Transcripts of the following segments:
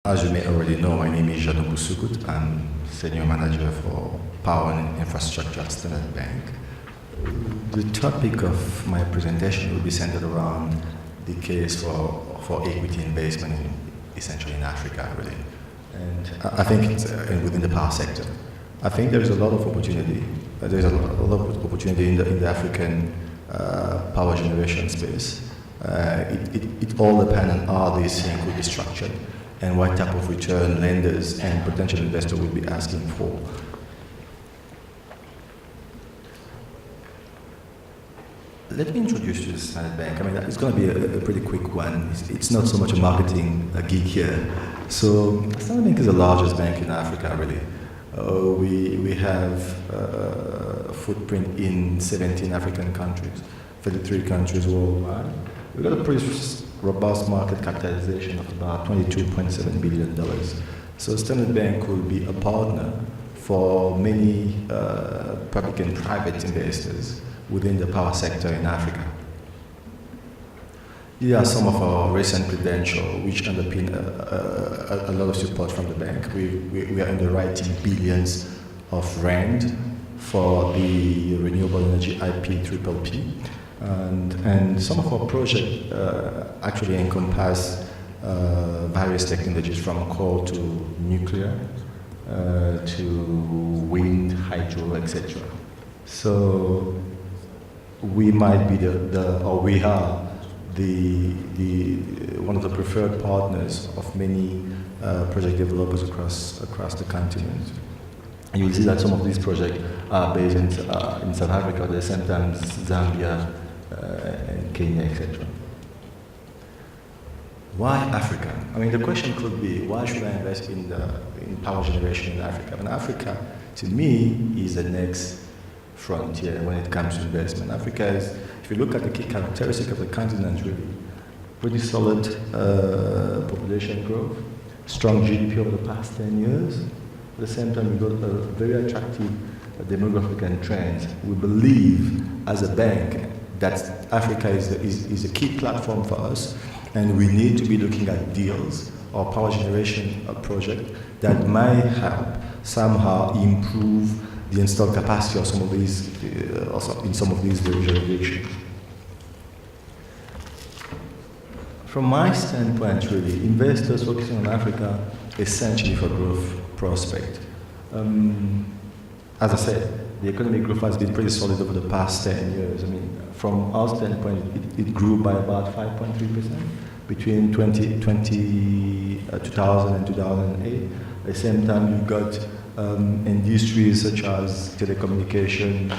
As you may already know, my name is Jeannot Boussougowth. I'm Senior Manager for Power and Infrastructure at Standard Bank. The topic of my presentation will be centered around the case for equity investment essentially in Africa, really. And I think it's within the power sector. I think there is a lot of opportunity. There is a lot of opportunity in the African power generation space. It all depends on how this thing could be structured and what type of return lenders and potential investors will be asking for. Let me introduce you to the Standard Bank. I mean, it's going to be a pretty quick one. It's not so much a marketing gig here. So, Standard Bank is the largest bank in Africa, really. We have a footprint in 17 African countries, 33 countries worldwide. We've got a pretty robust market capitalization of about $22.7 billion. So Standard Bank will be a partner for many public and private investors within the power sector in Africa. Here are some of our recent credentials which underpin a lot of support from the bank. We are underwriting billions of rand for the renewable energy IPPP. And some of our projects actually encompass various technologies from coal to nuclear to wind, hydro, etc. So we might be we are one of the preferred partners of many project developers across the continent. And you'll see that some of these projects are based in South Africa, at the same time Zambia, and Kenya, etc. Why Africa? I mean, the question could be, why should I invest in power generation in Africa? And Africa, to me, is the next frontier when it comes to investment. Africa is, if you look at the key characteristics of the continent, really, pretty solid population growth, strong GDP over the past 10 years. At the same time, we've got a very attractive demographic trends. We believe, as a bank, that Africa is a key platform for us, and we need to be looking at deals or power generation project that might help somehow improve the installed capacity of some of these, also in some of these jurisdictions. From my standpoint, really, investors focusing on Africa essentially for growth prospect. As I said, the economic growth has been pretty solid over the past 10 years. I mean, from our standpoint, it grew by about 5.3% between 2000 and 2008. At the same time, you've got industries such as telecommunication,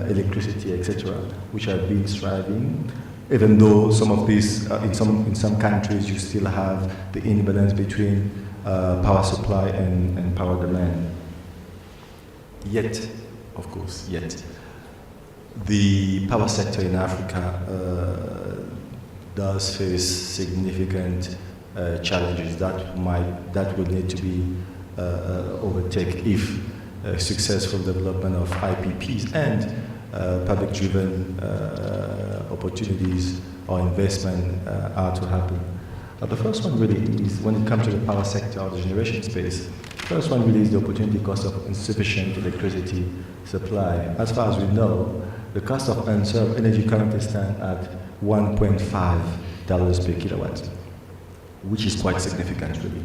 electricity, etc., which have been thriving. Even though some of these, in some countries, you still have the imbalance between power supply and power demand. Yet, of course, the power sector in Africa does face significant challenges that will need to be overtaken if successful development of IPPs and public-driven opportunities or investment are to happen. The first one really is, when it comes to the power sector or the generation space, the first one really is the opportunity cost of insufficient electricity supply. As far as we know, the cost of unserved energy currently stands at $1.5 per kilowatt, which is quite significant, really.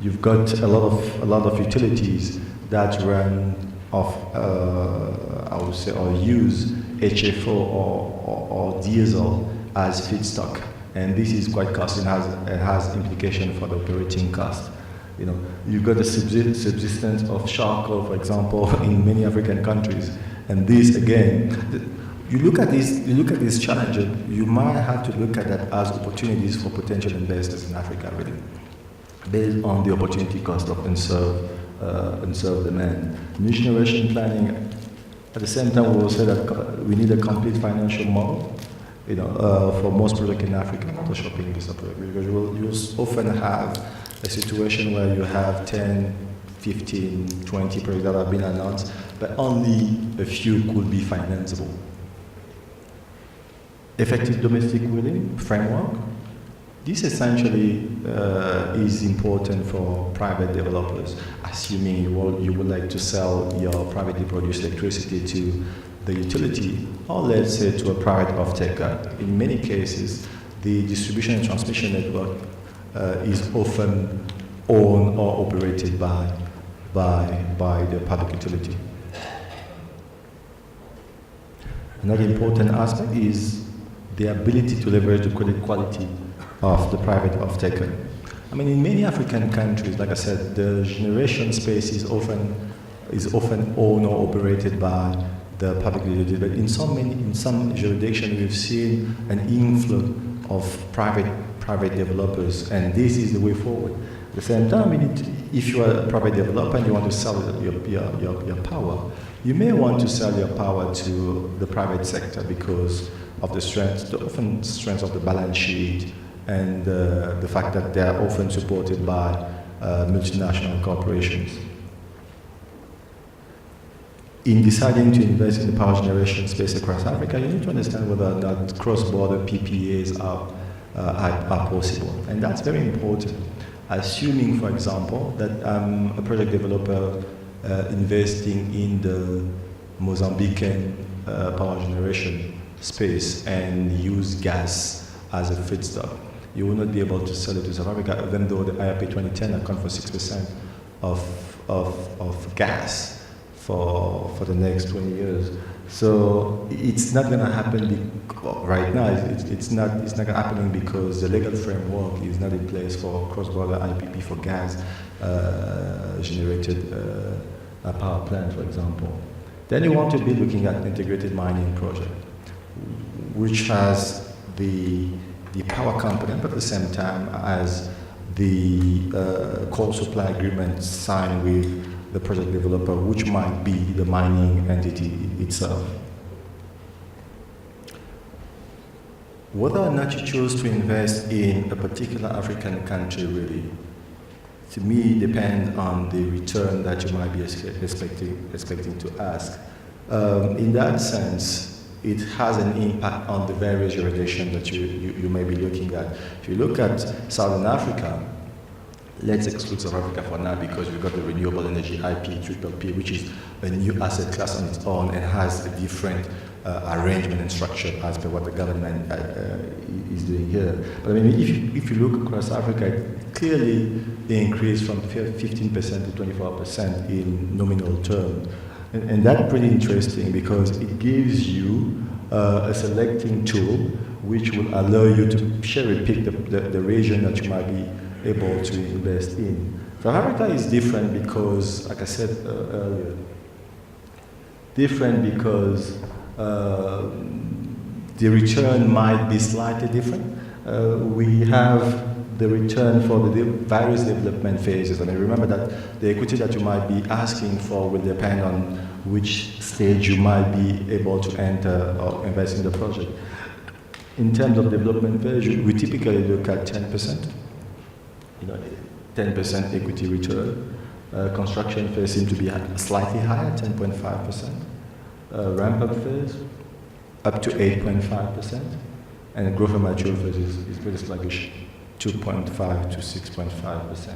You've got a lot of utilities that run off, I would say, or use HFO or diesel as feedstock, and this is quite costly and has implication for the operating cost. You know, you've got the subsistence of charcoal, for example, in many African countries, and this again, you look at this challenge, you might have to look at that as opportunities for potential investors in Africa, really, based on the opportunity cost of unserved demand. New generation planning. At the same time, we will say that we need a complete financial model, you know, for most projects in Africa, not a shopping list approach, because you often have a situation where you have 10, 15, 20 projects that have been announced, but only a few could be financeable. Effective domestic willing framework. This essentially is important for private developers, assuming you would like to sell your privately produced electricity to the utility, or let's say to a private off-taker. In many cases, the distribution and transmission network is often owned or operated by the public utility. Another important aspect is the ability to leverage the credit quality of the private off-taker. I mean, in many African countries, like I said, the generation space is often owned or operated by the public utility. But in some jurisdictions, we've seen an inflow of private developers, and this is the way forward. At the same time, if you are a private developer and you want to sell your power, you may want to sell your power to the private sector because of the often strength of the balance sheet, and the fact that they are often supported by multinational corporations. In deciding to invest in the power generation space across Africa, you need to understand whether or not cross-border PPAs are possible. And that's very important. Assuming, for example, that a project developer investing in the Mozambican power generation space and use gas as a feedstock, you will not be able to sell it to South Africa, even though the IRP 2010 accounts for 6% of gas for the next 20 years. So it's not going to happen right now. It's not going to happen because the legal framework is not in place for cross-border IPP for gas generated power plant, for example. Then you want to be looking at integrated mining project, which has the power component, but at the same time as the coal supply agreement signed with the project developer, which might be the mining entity itself. Whether or not you choose to invest in a particular African country really, to me, depends on the return that you might be expecting to ask. In that sense, it has an impact on the various jurisdictions that you may be looking at. If you look at Southern Africa, let's exclude South Africa for now because we've got the renewable energy IPPP, which is a new asset class on its own and has a different arrangement and structure as per what the government is doing here. But I mean, if you look across Africa, it clearly increased from 15% to 24% in nominal terms. And that's pretty interesting because it gives you a selecting tool which will allow you to cherry pick the region that you might be able to invest in. South Africa is different because, like I said earlier, different because the return might be slightly different. We have the return for the various development phases. I mean, remember that the equity that you might be asking for will depend on which stage you might be able to enter or invest in the project. In terms of development phase, we typically look at 10%. 10% equity return. Construction phase seems to be slightly higher, 10.5%. Ramp-up phase, up to 8.5%. And growth and mature phase is pretty sluggish, 2.5 to 6.5%.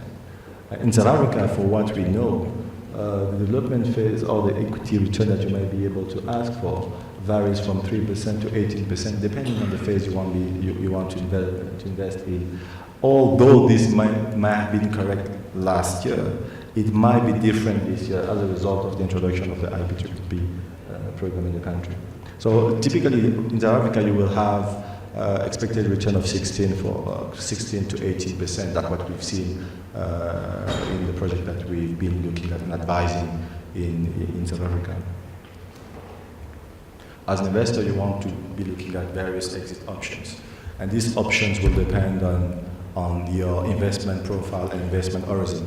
In South Africa, for what we know, the development phase or the equity return that you may be able to ask for varies from 3% to 18%, depending on the phase you want to invest in. Although this might have been correct last year, it might be different this year as a result of the introduction of the IPPP program in the country. So typically in South Africa, you will have expected return of 16 to 18%. That's what we've seen in the project that we've been looking at and advising in South Africa. As an investor, you want to be looking at various exit options. And these options will depend on your investment profile and investment horizon.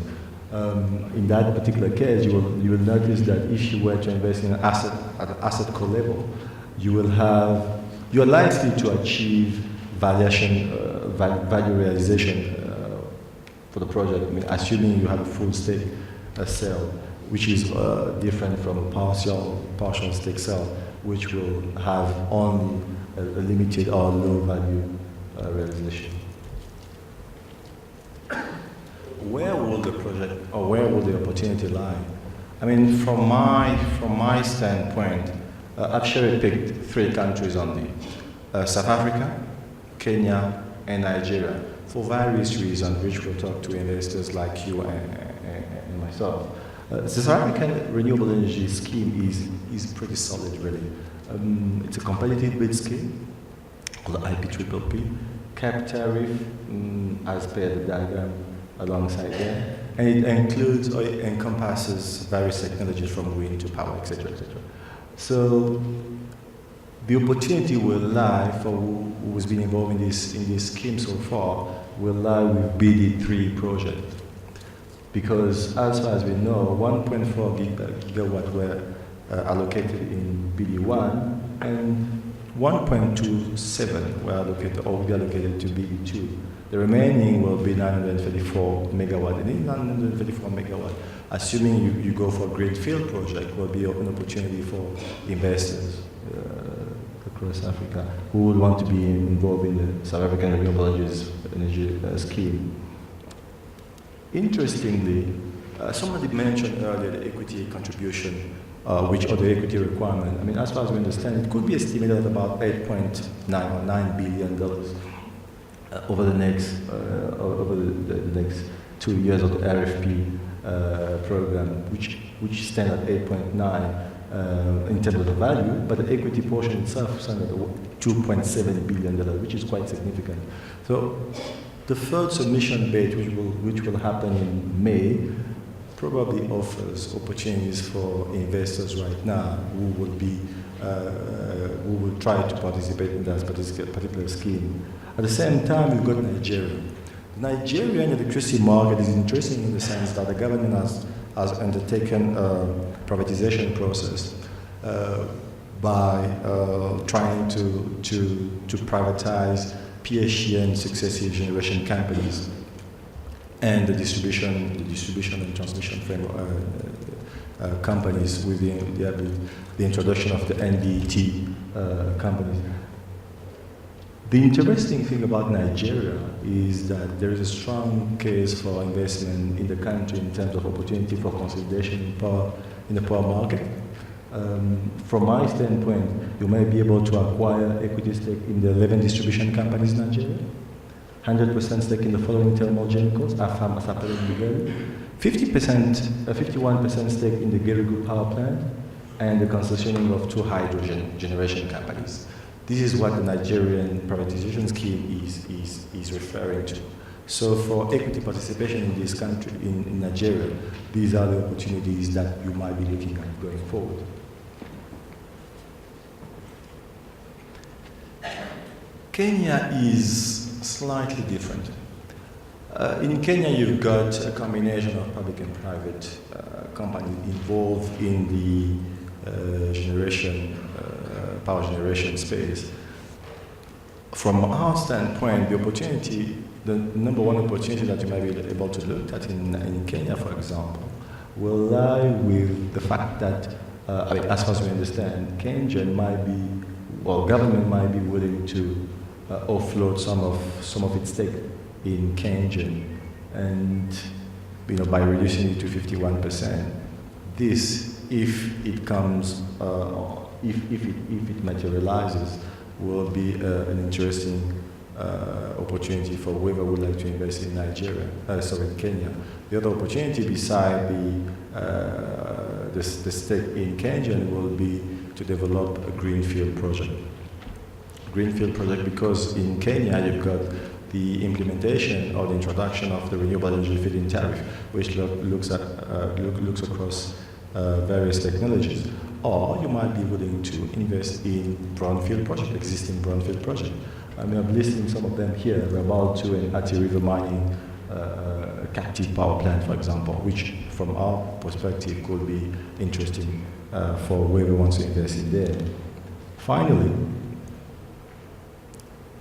In that particular case, you will notice that if you were to invest in an asset at an asset core level, you're likely to achieve value realization for the project. I mean, assuming you have a full stake sale, which is different from a partial stake sale, which will have only a limited or low value realization. the project, or where will the opportunity lie? I mean, from my standpoint, I've cherry-picked 3 countries only: South Africa, Kenya, and Nigeria, for various reasons, which we'll talk to investors like you and myself. The South African renewable energy scheme is pretty solid, really. It's a competitive bid scheme called IPPP, cap tariff, as per the diagram alongside there, and it includes or it encompasses various technologies from wind to power, etc., etc. So the opportunity will lie for who's been involved in this scheme so far will lie with BD3 project, because as far as we know, 1.4 gigawatt were allocated in BD1 and 1.27 were allocated or will be allocated to BD2. The remaining will be 934 megawatt. And in 934 megawatt, assuming you go for a greenfield project, will be an opportunity for investors across Africa who would want to be involved in the South African renewable energy scheme. Interestingly, somebody mentioned earlier the equity contribution, which or the equity requirement. I mean, as far as we understand, it could be estimated at about $8.9 or $9 billion over the next the next 2 years of the RFP program, which stand at 8.9 in terms of the value, but the equity portion itself stands at $2.7 billion, which is quite significant. So the third submission date, which will happen in May, probably offers opportunities for investors right now who will try to participate in that particular scheme. At the same time, we've got Nigeria. The Nigerian electricity market is interesting in the sense that the government has undertaken a privatization process by trying to privatize PSE successive generation companies and the distribution and transmission framework companies with the introduction of the NDT companies. The interesting thing about Nigeria is that there is a strong case for investment in the country in terms of opportunity for consolidation in the power market. From my standpoint, you may be able to acquire equity stake in the 11 distribution companies in Nigeria, 100% stake in the following thermal genicals, Afam, Asapele, and Bugari, 51% stake in the Gerigu power plant, and the concessioning of 2 hydrogen generation companies. This is what the Nigerian privatization scheme is referring to. So for equity participation in this country, in Nigeria, these are the opportunities that you might be looking at going forward. Kenya is slightly different. In Kenya, you've got a combination of public and private companies involved in the power generation space. From our standpoint, the number one opportunity that you might be able to look at in Kenya, for example, will lie with the fact that, as far as we understand, Kenyan government might be willing to offload some of its stake in Kenyan, and by reducing it to 51%. This, if it comes, if it materializes, will be an interesting opportunity for whoever would like to invest in Kenya. The other opportunity beside the stake in Kenya will be to develop a greenfield project. Because in Kenya you've got the implementation or the introduction of the renewable energy feed-in tariff, which looks across various technologies. Or you might be willing to invest in existing brownfield project. I'm listing some of them here. We're about to an Ati River mining captive power plant, for example, which from our perspective could be interesting for whoever wants to invest in there. Finally,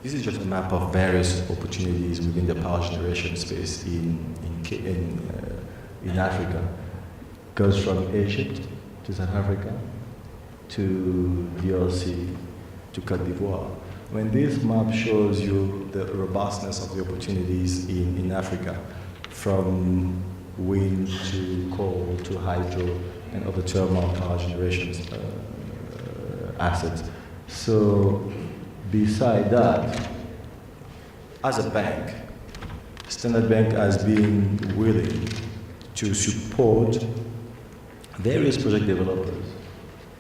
this is just a map of various opportunities within the power generation space in Africa. It goes from Egypt to South Africa to DRC to Cote d'Ivoire. When this map shows you the robustness of the opportunities in Africa, from wind to coal to hydro and other thermal power generations assets. So beside that, as a bank, Standard Bank has been willing to support various project developers.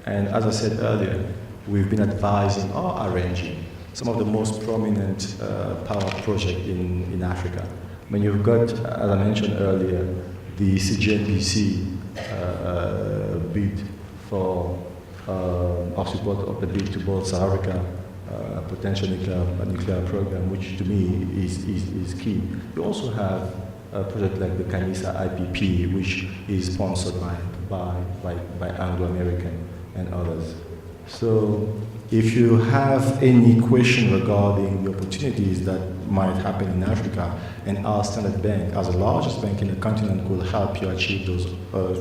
And as I said earlier, we've been advising or arranging some of the most prominent power projects in Africa. I mean, you've got, as I mentioned earlier, the CGNPC bid for our support of the bid to build South Africa potential nuclear program, which to me is key. You also have a project like the Kanisa IPP, which is sponsored by Anglo-American and others. So if you have any question regarding the opportunities that might happen in Africa and our Standard Bank, as the largest bank in the continent, will help you achieve those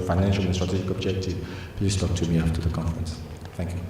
financial and strategic objectives, please talk to me after the conference. Thank you.